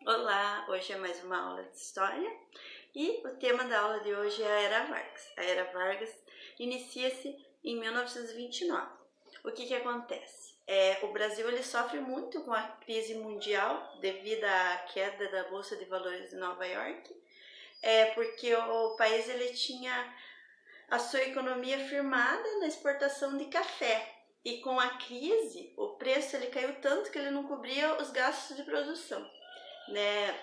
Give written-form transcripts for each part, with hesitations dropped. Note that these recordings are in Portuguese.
Olá, hoje é mais uma aula de História e o tema da aula de hoje é a Era Vargas. A Era Vargas inicia-se em 1929. O que acontece? O Brasil ele sofre muito com a crise mundial devido à queda da Bolsa de Valores de Nova York, porque o país ele tinha a sua economia firmada na exportação de café. E com a crise, o preço ele caiu tanto que ele não cobria os gastos de produção, né?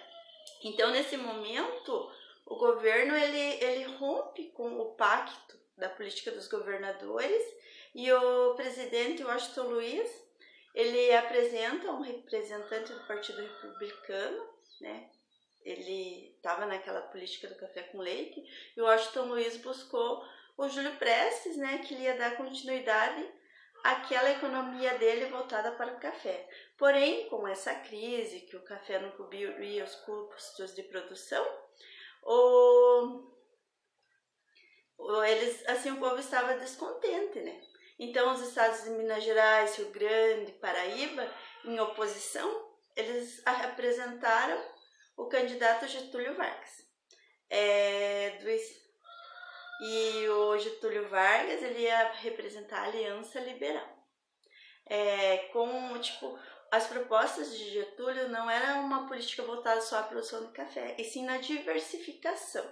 Então, nesse momento, o governo ele rompe com o pacto da política dos governadores e o presidente Washington Luiz ele apresenta um representante do Partido Republicano, né? Ele estava naquela política do café com leite e o Washington Luiz buscou o Júlio Prestes, né, que ia dar continuidade àquela economia dele voltada para o café. Porém, com essa crise, que o café não cobria os custos de produção, o povo estava descontente, né? Então, os estados de Minas Gerais, Rio Grande, Paraíba, em oposição, eles apresentaram o candidato Getúlio Vargas. E o Getúlio Vargas ele ia representar a Aliança Liberal. As propostas de Getúlio não eram uma política voltada só à produção de café, e sim na diversificação.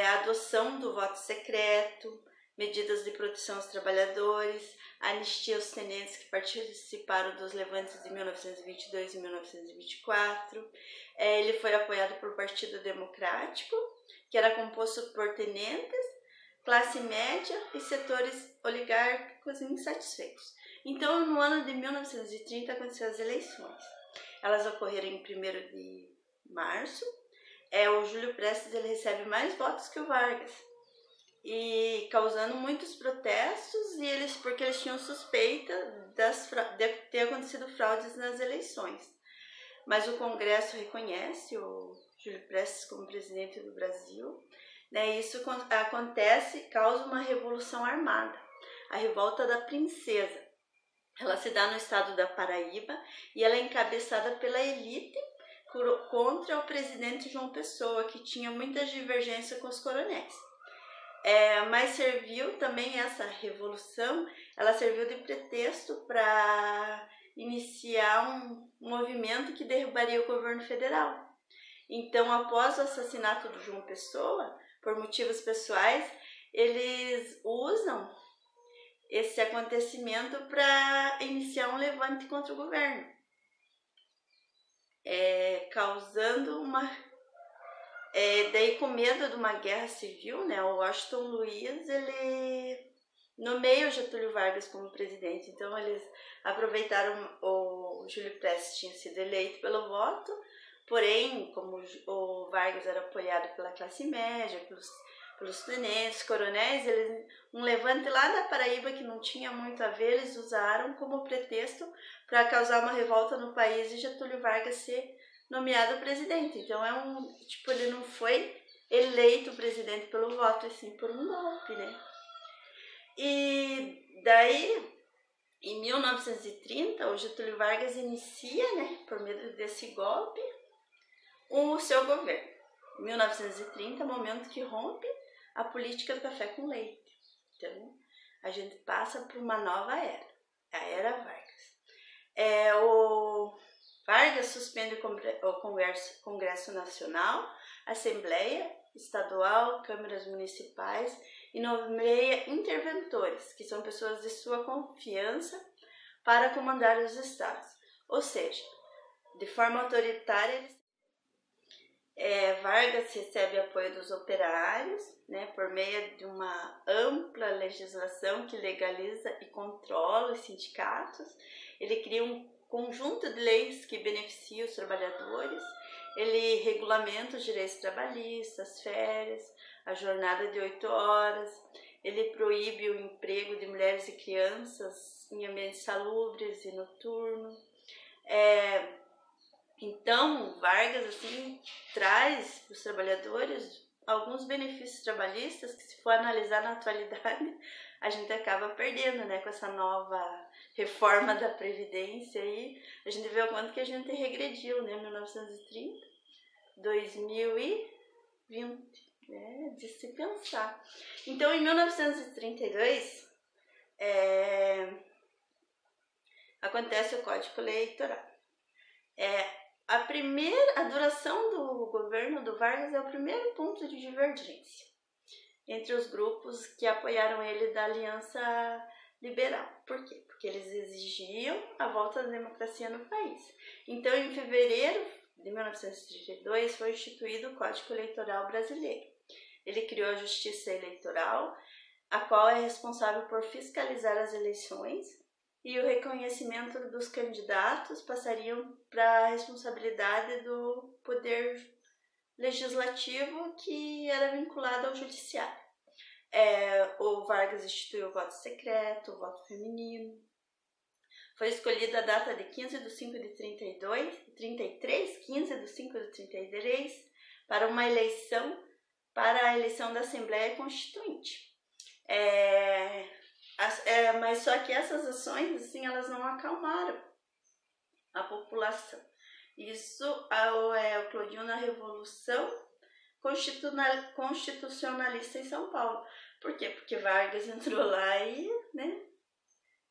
A adoção do voto secreto, medidas de proteção aos trabalhadores, anistia aos tenentes que participaram dos levantes de 1922 e 1924. Ele foi apoiado pelo Partido Democrático, que era composto por tenentes, classe média e setores oligárquicos insatisfeitos. Então, no ano de 1930, aconteceram as eleições. Elas ocorreram em 1º de março. O Júlio Prestes ele recebe mais votos que o Vargas, e causando muitos protestos, porque eles tinham suspeita de ter acontecido fraudes nas eleições. Mas o Congresso reconhece o Júlio Prestes como presidente do Brasil, né? Isso acontece, causa uma revolução armada, a Revolta da Princesa. Ela se dá no estado da Paraíba e ela é encabeçada pela elite contra o presidente João Pessoa, que tinha muita divergência com os coronéis. Mas serviu também essa revolução, ela serviu de pretexto para iniciar um movimento que derrubaria o governo federal. Então, após o assassinato do João Pessoa, por motivos pessoais, eles usam esse acontecimento para iniciar um levante contra o governo, causando daí, com medo de uma guerra civil, né, o Washington Luiz ele nomeia o Getúlio Vargas como presidente. Então, eles aproveitaram o Júlio Prestes tinha sido eleito pelo voto, porém, como o Vargas era apoiado pela classe média, pelos tenentes, coronéis, um levante lá da Paraíba que não tinha muito a ver, eles usaram como pretexto para causar uma revolta no país e Getúlio Vargas ser nomeado presidente. Então, ele não foi eleito presidente pelo voto, e sim por um golpe, né? E daí, em 1930, o Getúlio Vargas inicia, né, por meio desse golpe, o seu governo. Em 1930, momento que rompe a política do café com leite. Então, a gente passa por uma nova era, a Era Vargas. O Vargas suspende o Congresso Nacional, Assembleia Estadual, câmaras municipais e nomeia interventores, que são pessoas de sua confiança, para comandar os estados. Ou seja, de forma autoritária, Vargas recebe apoio dos operários, né, por meio de uma ampla legislação que legaliza e controla os sindicatos. Ele cria um conjunto de leis que beneficiam os trabalhadores. Ele regulamenta os direitos trabalhistas, férias, a jornada de 8 horas. Ele proíbe o emprego de mulheres e crianças em ambientes salubres e noturnos. Então, Vargas traz para os trabalhadores alguns benefícios trabalhistas que, se for analisar na atualidade, a gente acaba perdendo, né, com essa nova reforma da Previdência aí. A gente vê o quanto que a gente regrediu, né, 1930, 2020, de se pensar. Então, em 1932, acontece o Código Eleitoral. A duração do governo do Vargas é o primeiro ponto de divergência entre os grupos que apoiaram ele da Aliança Liberal. Por quê? Porque eles exigiam a volta da democracia no país. Então, em fevereiro de 1932, foi instituído o Código Eleitoral Brasileiro. Ele criou a Justiça Eleitoral, a qual é responsável por fiscalizar as eleições, e o reconhecimento dos candidatos passariam para a responsabilidade do Poder Legislativo, que era vinculado ao Judiciário. O Vargas instituiu o voto secreto, o voto feminino. Foi escolhida a data de 15 de 5 de 33, 15 de 5 de 33, para a eleição da Assembleia Constituinte. Mas só que essas ações, assim, elas não acalmaram a população. Isso eclodiu na Revolução Constitucionalista em São Paulo. Por quê? Porque Vargas entrou lá e, né,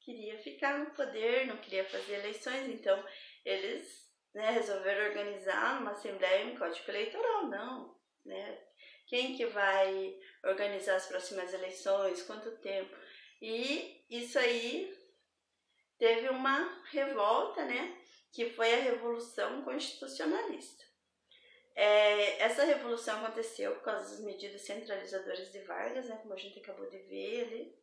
queria ficar no poder, não queria fazer eleições. Então, eles, né, resolveram organizar uma Assembleia em Código Eleitoral. Não, né? Quem que vai organizar as próximas eleições? Quanto tempo? E isso aí teve uma revolta, né, que foi a Revolução Constitucionalista. Essa revolução aconteceu por causa das medidas centralizadoras de Vargas, né, como a gente acabou de ver, ele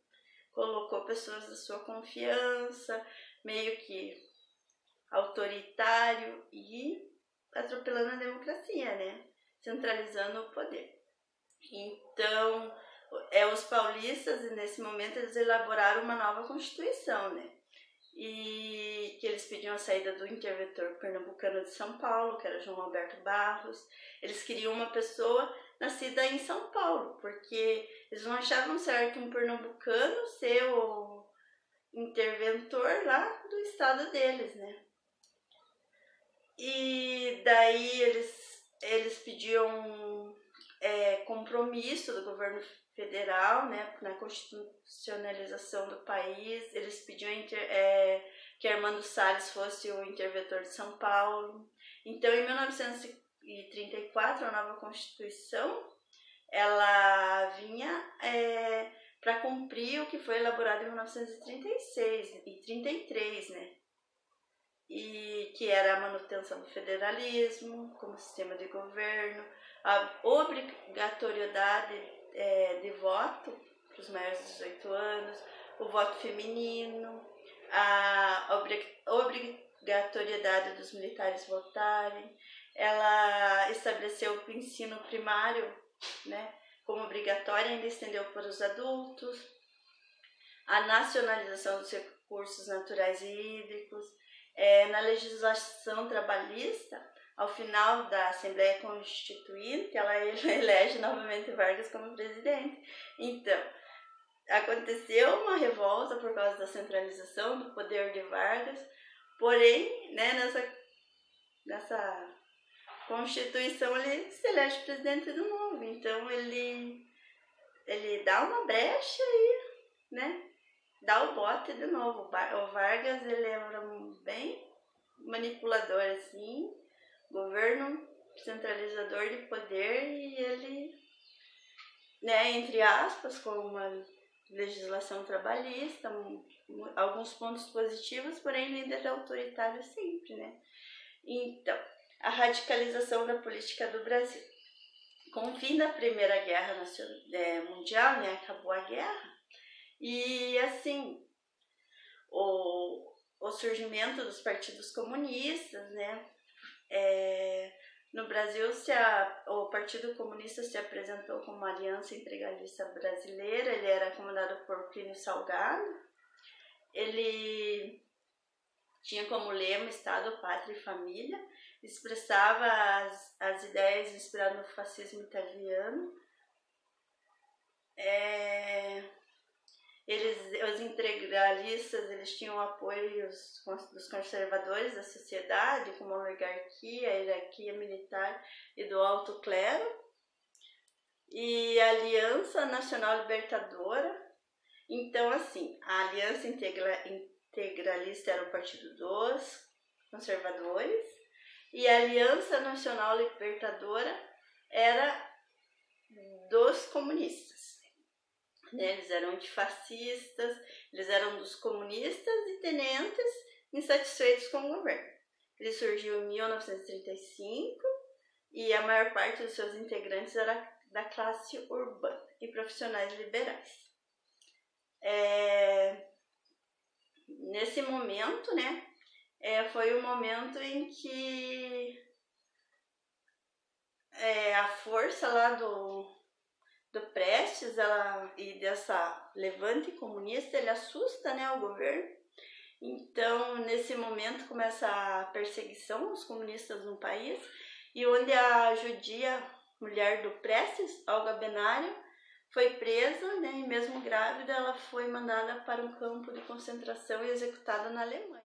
colocou pessoas da sua confiança, meio que autoritário e atropelando a democracia, né, centralizando o poder. Então, os paulistas, nesse momento, eles elaboraram uma nova Constituição, né? E que eles pediam a saída do interventor pernambucano de São Paulo, que era João Alberto Barros. Eles queriam uma pessoa nascida em São Paulo, porque eles não achavam certo um pernambucano ser o interventor lá do estado deles, né? E daí eles pediam compromisso do governo federal, né, na constitucionalização do país. Eles pediam que Armando Salles fosse o interventor de São Paulo. Então, em 1934, a nova Constituição, ela vinha para cumprir o que foi elaborado em 1936 e 33, né? E que era a manutenção do federalismo como sistema de governo, a obrigatoriedade de voto para os maiores de 18 anos, o voto feminino, a obrigatoriedade dos militares votarem. Ela estabeleceu o ensino primário, né, como obrigatório, ainda estendeu para os adultos, a nacionalização dos recursos naturais e hídricos. Na legislação trabalhista, ao final da Assembleia Constituinte, ela elege novamente Vargas como presidente. Então, aconteceu uma revolta por causa da centralização do poder de Vargas, porém, né, nessa Constituição ele se elege presidente de novo. Então, ele dá uma brecha e, né, dá o bote de novo. O Vargas, ele era bem manipulador, assim, governo centralizador de poder, e ele, né, entre aspas, com uma legislação trabalhista, alguns pontos positivos, porém líder autoritário sempre, né? Então, a radicalização da política do Brasil. Com o fim da Primeira Guerra Mundial, né, acabou a guerra, e assim, o surgimento dos partidos comunistas, né? No Brasil, o Partido Comunista se apresentou como Aliança Integralista Brasileira. Ele era comandado por Plínio Salgado. Ele tinha como lema Estado, Pátria e Família. Expressava as ideias inspiradas no fascismo italiano. Os integralistas, eles tinham apoio dos conservadores da sociedade, como a oligarquia, a hierarquia militar e do alto clero, e a Aliança Nacional Libertadora. Então, assim, a Aliança Integralista era o partido dos conservadores e a Aliança Nacional Libertadora era dos comunistas. Eles eram antifascistas, eles eram dos comunistas e tenentes insatisfeitos com o governo. Ele surgiu em 1935 e a maior parte dos seus integrantes era da classe urbana e profissionais liberais. Nesse momento, né, foi o momento em que a força lá do Prestes e dessa levante comunista, ele assusta, né, o governo. Então, nesse momento, começa a perseguição aos comunistas no país, e onde a judia, mulher do Prestes, Olga Benário, foi presa, né, e mesmo grávida, ela foi mandada para um campo de concentração e executada na Alemanha.